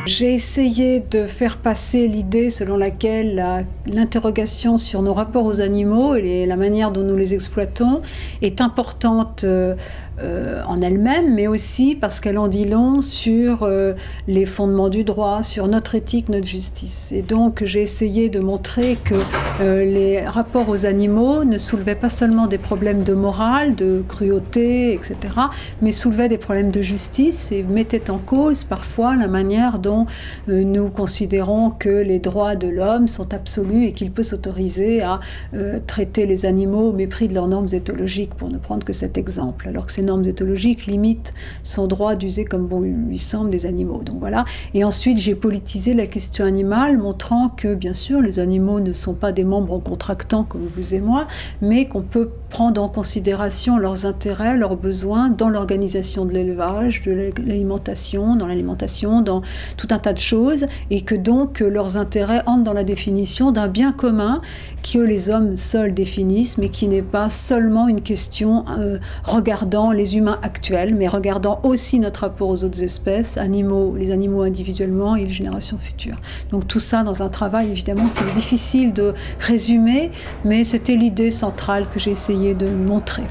J'ai essayé de faire passer l'idée selon laquelle l'interrogation sur nos rapports aux animaux et la manière dont nous les exploitons est importante en elle-même, mais aussi parce qu'elle en dit long sur les fondements du droit, sur notre éthique, notre justice. Et donc j'ai essayé de montrer que les rapports aux animaux ne soulevaient pas seulement des problèmes de morale, de cruauté, etc., mais soulevaient des problèmes de justice et mettaient en cause parfois la manière dont nous considérons que les droits de l'homme sont absolus et qu'il peut s'autoriser à traiter les animaux au mépris de leurs normes éthologiques, pour ne prendre que cet exemple, alors que ces normes éthologiques limitent son droit d'user comme bon lui semble des animaux. Donc voilà. Et ensuite, j'ai politisé la question animale, montrant que, bien sûr, les animaux ne sont pas des membres contractants comme vous et moi, mais qu'on peut prendre en considération leurs intérêts, leurs besoins dans l'organisation de l'élevage, de l'alimentation, dans tout un tas de choses, et que donc leurs intérêts entrent dans la définition d'un bien commun que les hommes seuls définissent, mais qui n'est pas seulement une question regardant les humains actuels, mais regardant aussi notre rapport aux autres espèces, les animaux individuellement et les générations futures. Donc tout ça dans un travail évidemment qui est difficile de résumer, mais c'était l'idée centrale que j'ai essayé de montrer.